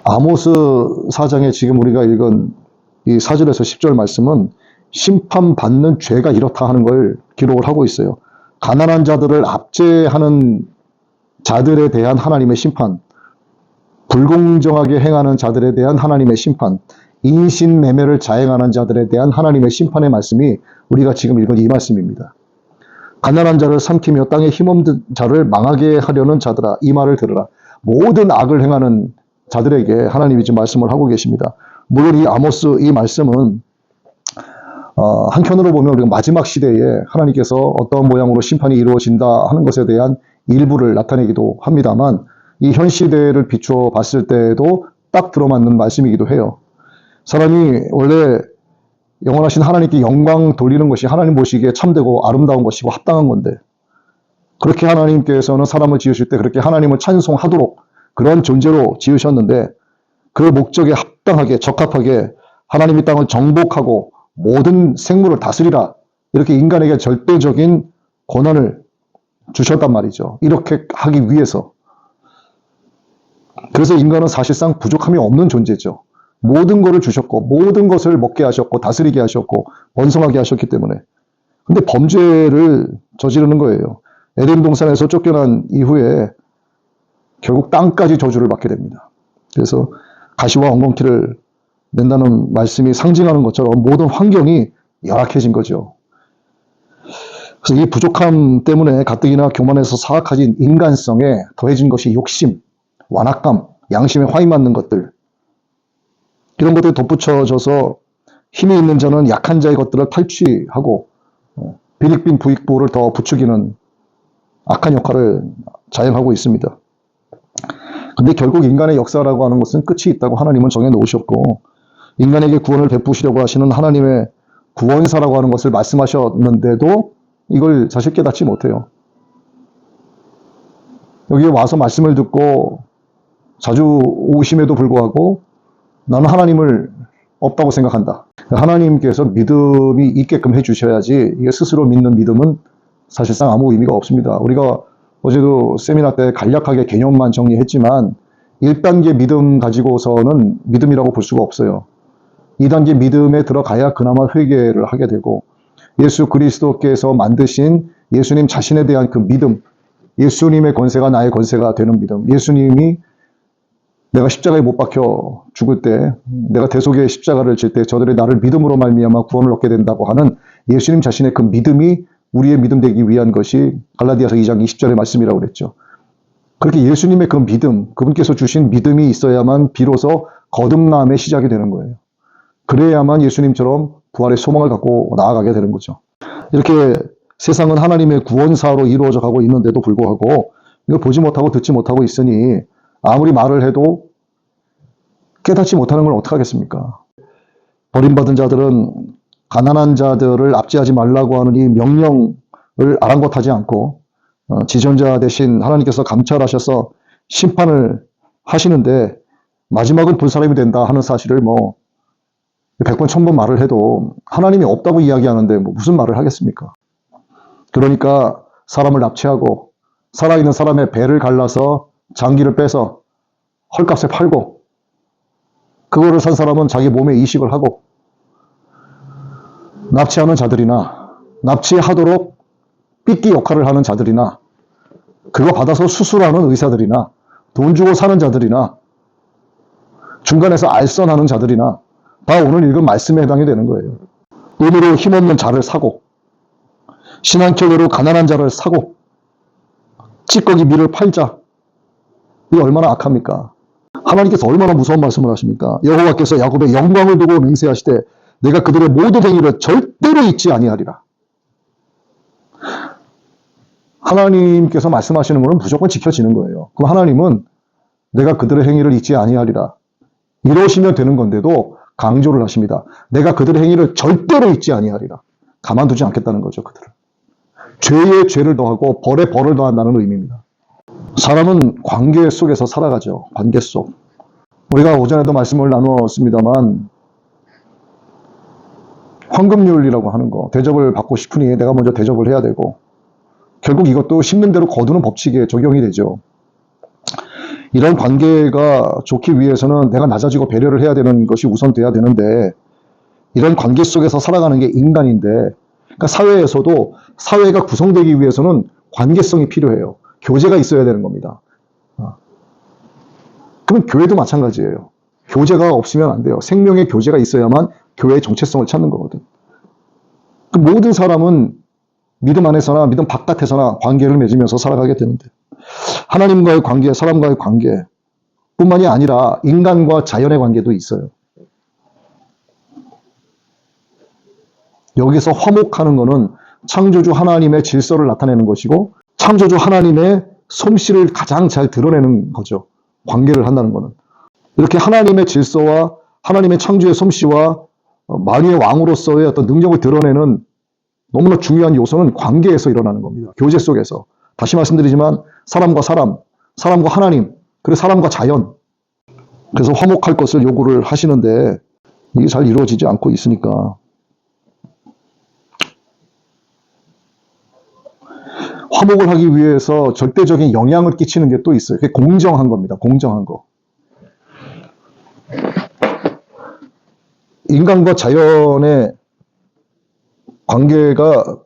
아모스 4장에 지금 우리가 읽은 이 4절에서 10절 말씀은 심판받는 죄가 이렇다 하는 걸 기록을 하고 있어요. 가난한 자들을 압제하는 자들에 대한 하나님의 심판, 불공정하게 행하는 자들에 대한 하나님의 심판, 인신매매를 자행하는 자들에 대한 하나님의 심판의 말씀이 우리가 지금 읽은 이 말씀입니다. 가난한 자를 삼키며 땅에 힘없는 자를 망하게 하려는 자들아, 이 말을 들으라. 모든 악을 행하는 자들에게 하나님이 지금 말씀을 하고 계십니다. 물론 이 아모스 이 말씀은 한편으로 보면 우리가 마지막 시대에 하나님께서 어떤 모양으로 심판이 이루어진다 하는 것에 대한 일부를 나타내기도 합니다만, 이 현 시대를 비추어 봤을 때에도 딱 들어맞는 말씀이기도 해요. 사람이 원래 영원하신 하나님께 영광 돌리는 것이 하나님 보시기에 참되고 아름다운 것이고 합당한 건데, 그렇게 하나님께서는 사람을 지으실 때 그렇게 하나님을 찬송하도록 그런 존재로 지으셨는데, 그 목적에 합당하게 적합하게 하나님이 땅을 정복하고 모든 생물을 다스리라, 이렇게 인간에게 절대적인 권한을 주셨단 말이죠. 이렇게 하기 위해서. 그래서 인간은 사실상 부족함이 없는 존재죠. 모든 것을 주셨고 모든 것을 먹게 하셨고 다스리게 하셨고 번성하게 하셨기 때문에. 근데 범죄를 저지르는 거예요. 에덴 동산에서 쫓겨난 이후에 결국 땅까지 저주를 받게 됩니다. 그래서 가시와 엉겅퀴를 낸다는 말씀이 상징하는 것처럼 모든 환경이 열악해진 거죠. 그래서 이 부족함 때문에 가뜩이나 교만해서 사악해진 인간성에 더해진 것이 욕심, 완악감, 양심에 화이 맞는 것들, 이런 것들이 덧붙여져서 힘이 있는 자는 약한 자의 것들을 탈취하고 비익빈 부익부를 더 부추기는 악한 역할을 자행하고 있습니다. 근데 결국 인간의 역사라고 하는 것은 끝이 있다고 하나님은 정해놓으셨고, 인간에게 구원을 베푸시려고 하시는 하나님의 구원사라고 하는 것을 말씀하셨는데도 이걸 사실 깨닫지 못해요. 여기에 와서 말씀을 듣고 자주 오심에도 불구하고 나는 하나님을 없다고 생각한다. 하나님께서 믿음이 있게끔 해주셔야지, 이게 스스로 믿는 믿음은 사실상 아무 의미가 없습니다. 우리가 어제도 세미나 때 간략하게 개념만 정리했지만 1단계 믿음 가지고서는 믿음이라고 볼 수가 없어요. 2단계 믿음에 들어가야 그나마 회개를 하게 되고, 예수 그리스도께서 만드신 예수님 자신에 대한 그 믿음, 예수님의 권세가 나의 권세가 되는 믿음, 예수님이 내가 십자가에 못 박혀 죽을 때, 내가 대속의 십자가를 질 때 저들이 나를 믿음으로 말미암아 구원을 얻게 된다고 하는 예수님 자신의 그 믿음이 우리의 믿음 되기 위한 것이 갈라디아서 2장 20절의 말씀이라고 그랬죠. 그렇게 예수님의 그 믿음, 그분께서 주신 믿음이 있어야만 비로소 거듭남의 시작이 되는 거예요. 그래야만 예수님처럼 부활의 소망을 갖고 나아가게 되는 거죠. 이렇게 세상은 하나님의 구원사로 이루어져 가고 있는데도 불구하고 이걸 보지 못하고 듣지 못하고 있으니 아무리 말을 해도 깨닫지 못하는 걸 어떡하겠습니까? 버림받은 자들은 가난한 자들을 압제하지 말라고 하는 이 명령을 아랑곳하지 않고 지존자 대신 하나님께서 감찰하셔서 심판을 하시는데 마지막은 불사람이 된다 하는 사실을 100번 1000번 말을 해도 하나님이 없다고 이야기하는데 무슨 말을 하겠습니까? 그러니까 사람을 납치하고 살아있는 사람의 배를 갈라서 장기를 빼서 헐값에 팔고, 그거를 산 사람은 자기 몸에 이식을 하고, 납치하는 자들이나 납치하도록 삐끼 역할을 하는 자들이나 그거 받아서 수술하는 의사들이나 돈 주고 사는 자들이나 중간에서 알선하는 자들이나 다 오늘 읽은 말씀에 해당이 되는 거예요. 돈으로 힘없는 자를 사고, 신한kel레로 가난한 자를 사고, 찌꺼기 밀을 팔자. 이게 얼마나 악합니까? 하나님께서 얼마나 무서운 말씀을 하십니까? 여호와께서 야곱의 영광을 두고 맹세하시되 내가 그들의 모든 행위를 절대로 잊지 아니하리라. 하나님께서 말씀하시는 것은 무조건 지켜지는 거예요. 그럼 하나님은 내가 그들의 행위를 잊지 아니하리라, 이러시면 되는 건데도 강조를 하십니다. 내가 그들의 행위를 절대로 잊지 아니하리라. 가만두지 않겠다는 거죠. 그들을. 죄에 죄를 더하고 벌에 벌을 더한다는 의미입니다. 사람은 관계 속에서 살아가죠. 관계 속. 우리가 오전에도 말씀을 나누었습니다만 황금률이라고 하는 거, 대접을 받고 싶으니 내가 먼저 대접을 해야 되고, 결국 이것도 심는 대로 거두는 법칙에 적용이 되죠. 이런 관계가 좋기 위해서는 내가 낮아지고 배려를 해야 되는 것이 우선돼야 되는데, 이런 관계 속에서 살아가는 게 인간인데, 그러니까 사회에서도 사회가 구성되기 위해서는 관계성이 필요해요. 교제가 있어야 되는 겁니다. 그러면 교회도 마찬가지예요. 교제가 없으면 안 돼요. 생명의 교제가 있어야만 교회의 정체성을 찾는 거거든. 모든 사람은 믿음 안에서나 믿음 바깥에서나 관계를 맺으면서 살아가게 되는데, 하나님과의 관계, 사람과의 관계 뿐만이 아니라 인간과 자연의 관계도 있어요. 여기서 화목하는 것은 창조주 하나님의 질서를 나타내는 것이고, 창조주 하나님의 솜씨를 가장 잘 드러내는 거죠. 관계를 한다는 것은. 이렇게 하나님의 질서와 하나님의 창조의 솜씨와 만유의 왕으로서의 어떤 능력을 드러내는 너무나 중요한 요소는 관계에서 일어나는 겁니다. 교제 속에서. 다시 말씀드리지만 사람과 사람, 사람과 하나님, 그리고 사람과 자연. 그래서 화목할 것을 요구를 하시는데 이게 잘 이루어지지 않고 있으니까. 화목을 하기 위해서 절대적인 영향을 끼치는 게 또 있어요. 그게 공정한 겁니다. 공정한 거. 인간과 자연의 관계가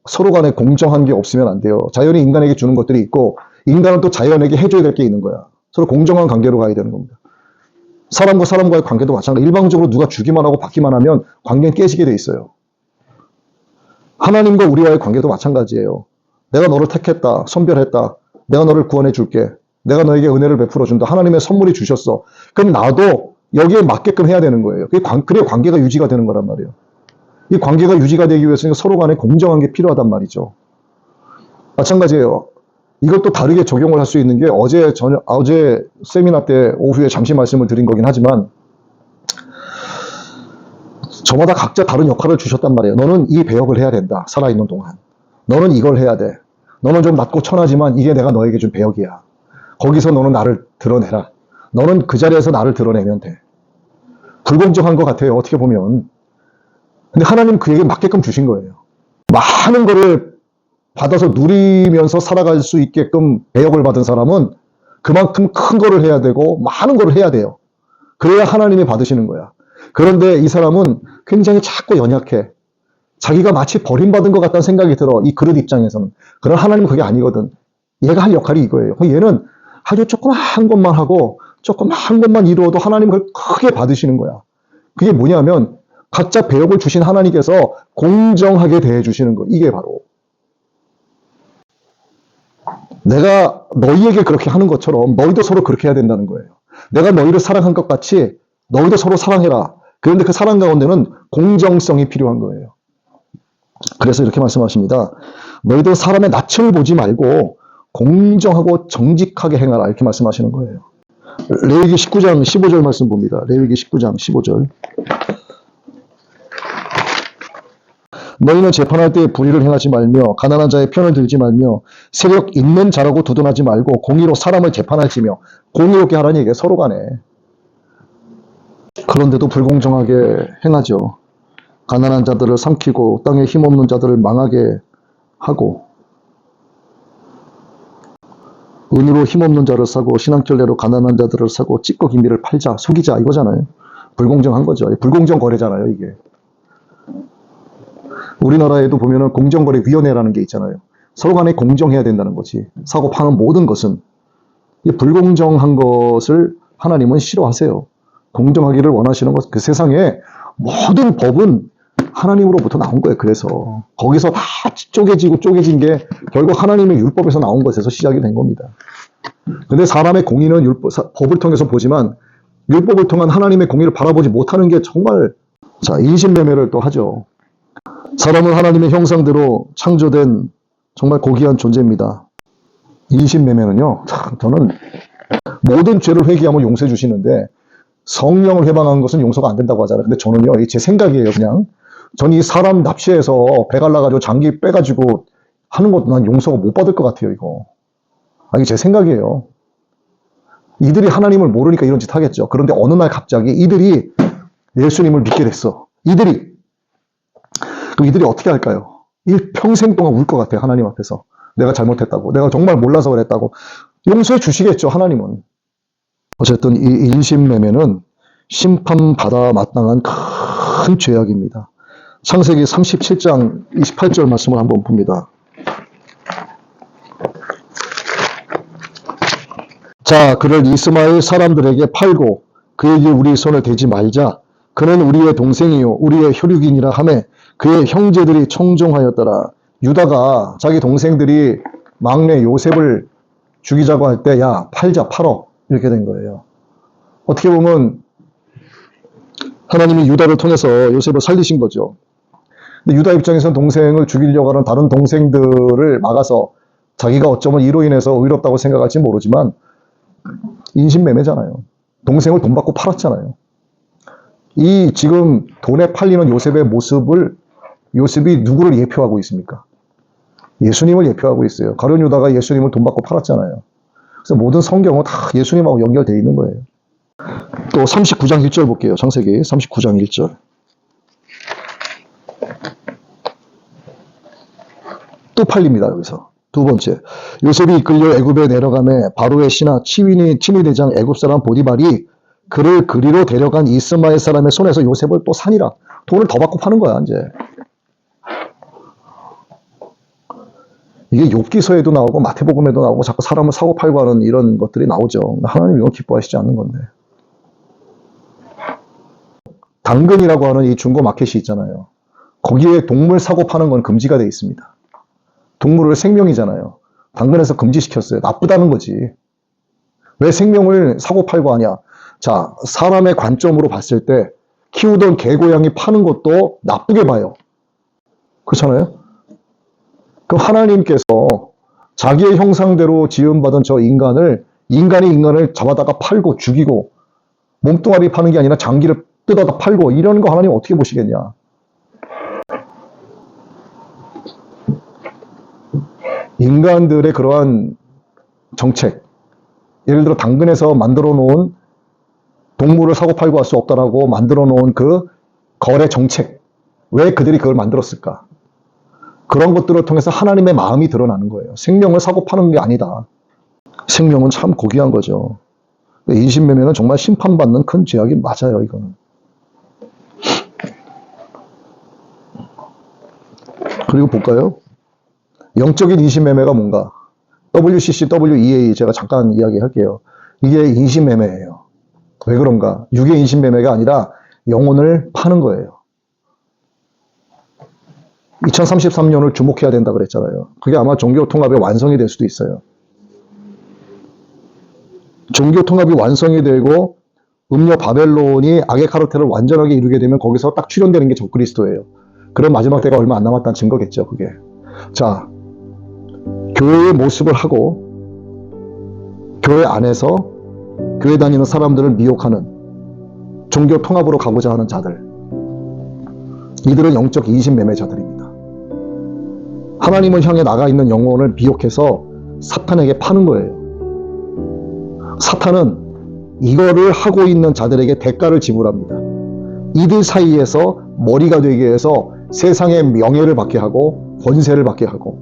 서로 간에 공정한 게 없으면 안 돼요. 자연이 인간에게 주는 것들이 있고, 인간은 또 자연에게 해줘야 될 게 있는 거야. 서로 공정한 관계로 가야 되는 겁니다. 사람과 사람과의 관계도 마찬가지. 일방적으로 누가 주기만 하고 받기만 하면 관계는 깨지게 돼 있어요. 하나님과 우리와의 관계도 마찬가지예요. 내가 너를 택했다, 선별했다, 내가 너를 구원해 줄게, 내가 너에게 은혜를 베풀어 준다, 하나님의 선물이 주셨어. 그럼 나도 여기에 맞게끔 해야 되는 거예요. 그래야 관계가 유지가 되는 거란 말이에요. 이 관계가 유지가 되기 위해서는 서로 간에 공정한 게 필요하단 말이죠. 마찬가지예요. 이것도 다르게 적용을 할 수 있는 게 어제 세미나 때 오후에 잠시 말씀을 드린 거긴 하지만, 저마다 각자 다른 역할을 주셨단 말이에요. 너는 이 배역을 해야 된다. 살아있는 동안. 너는 이걸 해야 돼. 너는 좀 낮고 천하지만 이게 내가 너에게 준 배역이야. 거기서 너는 나를 드러내라. 너는 그 자리에서 나를 드러내면 돼. 불공정한 것 같아요. 어떻게 보면. 근데 하나님 그에게 맞게끔 주신 거예요. 많은 거를 받아서 누리면서 살아갈 수 있게끔 배역을 받은 사람은 그만큼 큰 거를 해야 되고 많은 거를 해야 돼요. 그래야 하나님이 받으시는 거야. 그런데 이 사람은 굉장히 작고 연약해. 자기가 마치 버림받은 것 같다는 생각이 들어. 이 그릇 입장에서는. 그러나 하나님은 그게 아니거든. 얘가 할 역할이 이거예요. 얘는 아주 조그만 것만 하고 조그만 것만 이루어도 하나님은 그걸 크게 받으시는 거야. 그게 뭐냐면 각자 배역을 주신 하나님께서 공정하게 대해주시는 거. 이게 바로 내가 너희에게 그렇게 하는 것처럼 너희도 서로 그렇게 해야 된다는 거예요. 내가 너희를 사랑한 것 같이 너희도 서로 사랑해라. 그런데 그 사랑 가운데는 공정성이 필요한 거예요. 그래서 이렇게 말씀하십니다. 너희도 사람의 낯을 보지 말고 공정하고 정직하게 행하라. 이렇게 말씀하시는 거예요. 레위기 19장 15절 말씀 봅니다. 레위기 19장 15절. 너희는 재판할 때 불의를 행하지 말며 가난한 자의 편을 들지 말며 세력 있는 자라고 두둔하지 말고 공의로 사람을 재판할지며. 공의롭게 하라는 얘기가 서로 간에. 그런데도 불공정하게 행하죠. 가난한 자들을 삼키고 땅에 힘없는 자들을 망하게 하고 은으로 힘없는 자를 사고 신앙결례로 가난한 자들을 사고 찌꺼기 미를 팔자, 속이자 이거잖아요. 불공정한 거죠. 불공정 거래잖아요, 이게. 우리나라에도 보면은 공정거래위원회라는 게 있잖아요. 서로 간에 공정해야 된다는 거지. 사고 파는 모든 것은. 이 불공정한 것을 하나님은 싫어하세요. 공정하기를 원하시는 것. 그 세상에 모든 법은 하나님으로부터 나온 거예요. 그래서 거기서 다 쪼개진 게 결국 하나님의 율법에서 나온 것에서 시작이 된 겁니다. 근데 사람의 공의는 법을 통해서 보지만 율법을 통한 하나님의 공의를 바라보지 못하는 게 정말. 자, 인신매매를 또 하죠. 사람은 하나님의 형상대로 창조된 정말 고귀한 존재입니다. 인신매매는요, 저는 모든 죄를 회개하면 용서해 주시는데 성령을 회방한 것은 용서가 안 된다고 하잖아요. 근데 저는요, 이게 제 생각이에요. 그냥 전 이 사람 납치해서 배 갈라가지고 장기 빼가지고 하는 것도 난 용서가 못 받을 것 같아요. 이거 이게 제 생각이에요. 이들이 하나님을 모르니까 이런 짓 하겠죠. 그런데 어느 날 갑자기 이들이 예수님을 믿게 됐어. 그럼 이들이 어떻게 할까요? 일평생 동안 울 것 같아요. 하나님 앞에서 내가 잘못했다고, 내가 정말 몰라서 그랬다고. 용서해 주시겠죠. 하나님은. 어쨌든 이 인신매매는 심판받아 마땅한 큰 죄악입니다. 창세기 37장 28절 말씀을 한번 봅니다. 자, 그를 이스마엘 사람들에게 팔고 그에게 우리 손을 대지 말자. 그는 우리의 동생이요 우리의 혈육이니라 하매 그의 형제들이 청종하였더라. 유다가 자기 동생들이 막내 요셉을 죽이자고 할 때 야 팔자 팔어 이렇게 된 거예요. 어떻게 보면 하나님이 유다를 통해서 요셉을 살리신 거죠. 근데 유다 입장에서는 동생을 죽이려고 하는 다른 동생들을 막아서 자기가 어쩌면 이로 인해서 의롭다고 생각할지 모르지만 인신매매잖아요. 동생을 돈 받고 팔았잖아요. 이 지금 돈에 팔리는 요셉의 모습을 요셉이 누구를 예표하고 있습니까? 예수님을 예표하고 있어요. 가룟 유다가 예수님을 돈 받고 팔았잖아요. 그래서 모든 성경은 다 예수님하고 연결되어 있는 거예요. 또 39장 1절 볼게요. 창세기 39장 1절. 또 팔립니다. 여기서. 두 번째. 요셉이 이끌려 애굽에 내려가매 바로의 신하 치미대장 애굽 사람 보디발이 그를 그리로 데려간 이스마엘 사람의 손에서 요셉을 또 산이라. 돈을 더 받고 파는 거야, 이제. 이게 욥기서에도 나오고 마태복음에도 나오고 자꾸 사람을 사고 팔고 하는 이런 것들이 나오죠. 하나님 이건 기뻐하시지 않는 건데. 당근이라고 하는 이 중고 마켓이 있잖아요. 거기에 동물 사고 파는 건 금지가 되어 있습니다. 동물을 생명이잖아요. 당근에서 금지시켰어요. 나쁘다는 거지. 왜 생명을 사고 팔고 하냐? 자, 사람의 관점으로 봤을 때 키우던 개고양이 파는 것도 나쁘게 봐요. 그렇잖아요? 그럼 하나님께서 자기의 형상대로 지음받은 저 인간이 인간을 잡아다가 팔고 죽이고 몸뚱아리 파는 게 아니라 장기를 뜯어다 팔고 이런 거 하나님 어떻게 보시겠냐? 인간들의 그러한 정책, 예를 들어 당근에서 만들어 놓은 동물을 사고 팔고 할 수 없다라고 만들어 놓은 그 거래 정책, 왜 그들이 그걸 만들었을까? 그런 것들을 통해서 하나님의 마음이 드러나는 거예요. 생명을 사고 파는 게 아니다. 생명은 참 고귀한 거죠. 인신매매는 정말 심판받는 큰 죄악이 맞아요, 이거는. 그리고 볼까요? 영적인 인신매매가 뭔가? WCC, WEA 제가 잠깐 이야기할게요. 이게 인신매매예요. 왜 그런가? 육의 인신매매가 아니라 영혼을 파는 거예요. 2033년을 주목해야 된다 그랬잖아요. 그게 아마 종교통합의 완성이 될 수도 있어요. 종교통합이 완성이 되고 음녀 바벨론이 악의 카르텔을 완전하게 이루게 되면 거기서 딱 출현되는 게 적그리스도예요. 그런 마지막 때가 얼마 안 남았다는 증거겠죠, 그게. 자, 교회의 모습을 하고 교회 안에서 교회 다니는 사람들을 미혹하는 종교 통합으로 가고자 하는 자들, 이들은 영적 인신매매자들입니다. 하나님을 향해 나가 있는 영혼을 미혹해서 사탄에게 파는 거예요. 사탄은 이거를 하고 있는 자들에게 대가를 지불합니다. 이들 사이에서 머리가 되게 해서 세상의 명예를 받게 하고 권세를 받게 하고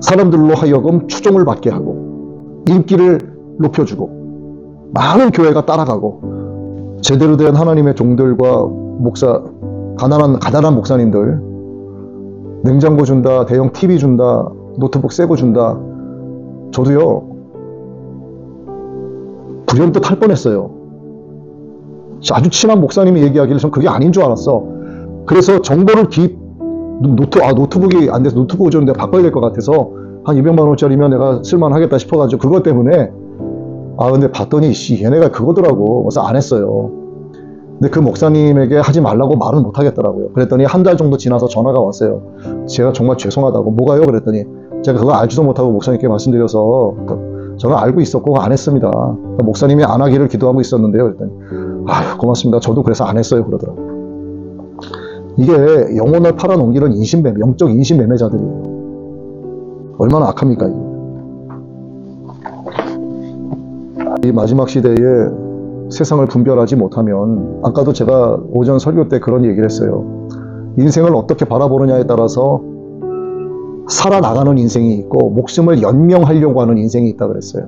사람들로 하여금 추종을 받게 하고 인기를 높여주고 많은 교회가 따라가고 제대로 된 하나님의 종들과 목사, 가난한 목사님들 냉장고 준다, 대형 TV 준다, 노트북 새거 준다. 저도요 불현듯 할 뻔했어요. 아주 친한 목사님이 얘기하기를 전 그게 아닌 줄 알았어. 그래서 정보를 노트북이 안 돼서 노트북을 좀 내가 바꿔야 될 것 같아서 한 200만 원짜리면 내가 쓸만하겠다 싶어가지고 그것 때문에 근데 봤더니 얘네가 그거더라고. 그래서 안 했어요. 근데 그 목사님에게 하지 말라고 말은 못 하겠더라고요. 그랬더니 한 달 정도 지나서 전화가 왔어요. 제가 정말 죄송하다고. 뭐가요? 그랬더니 제가 그거 알지도 못하고 목사님께 말씀드려서 저는 알고 있었고 안 했습니다. 목사님이 안 하기를 기도하고 있었는데요. 그랬더니 아유 고맙습니다. 저도 그래서 안 했어요. 그러더라고요. 이게 영혼을 팔아넘기는 영적 인신매매자들이에요. 얼마나 악합니까 이거. 이 마지막 시대에 세상을 분별하지 못하면 아까도 제가 오전 설교 때 그런 얘기를 했어요. 인생을 어떻게 바라보느냐에 따라서 살아나가는 인생이 있고 목숨을 연명하려고 하는 인생이 있다 그랬어요.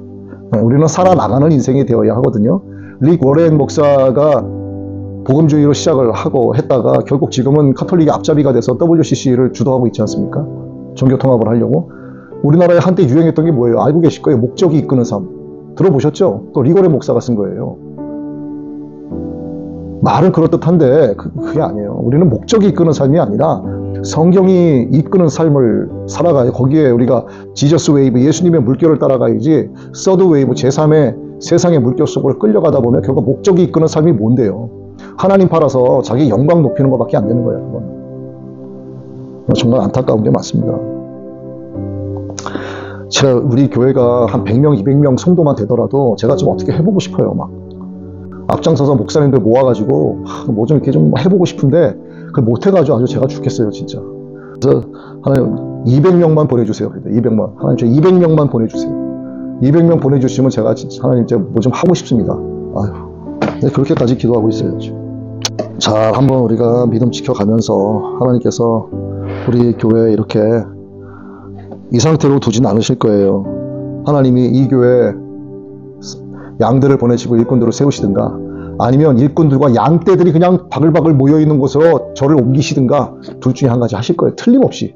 우리는 살아나가는 인생이 되어야 하거든요. 릭 워렌 목사가 복음주의로 시작을 하고 했다가 결국 지금은 카톨릭의 앞잡이가 돼서 WCC를 주도하고 있지 않습니까? 종교 통합을 하려고. 우리나라에 한때 유행했던 게 뭐예요? 알고 계실 거예요. 목적이 이끄는 삶. 들어보셨죠? 또 릭 워렌 목사가 쓴 거예요. 말은 그럴듯한데 그게 아니에요. 우리는 목적이 이끄는 삶이 아니라 성경이 이끄는 삶을 살아가요. 거기에 우리가 지저스 웨이브, 예수님의 물결을 따라가야지 서드 웨이브, 제3의 세상의 물결 속으로 끌려가다 보면 결국 목적이 이끄는 삶이 뭔데요? 하나님 팔아서 자기 영광 높이는 것밖에 안 되는 거예요. 그건. 정말 안타까운 게 많습니다. 제가 우리 교회가 한 100명, 200명 성도만 되더라도 제가 좀 어떻게 해보고 싶어요. 막 앞장서서 목사님들 모아가지고 뭐 좀 이렇게 좀 해보고 싶은데 그 못해가지고 아주 제가 죽겠어요, 진짜. 그래서 하나님 200명만 보내주세요. 200만. 하나님 저 200명만 보내주세요. 200명 보내주시면 제가 진짜 하나님 뭐 좀 하고 싶습니다. 아유, 네, 그렇게까지 기도하고 있어요. 지금. 잘 한번 우리가 믿음 지켜가면서 하나님께서 우리 교회 이렇게 이 상태로 두진 않으실 거예요. 하나님이 이 교회 양들을 보내시고 일꾼들을 세우시든가 아니면 일꾼들과 양떼들이 그냥 바글바글 모여있는 곳으로 저를 옮기시든가 둘 중에 한 가지 하실 거예요. 틀림없이.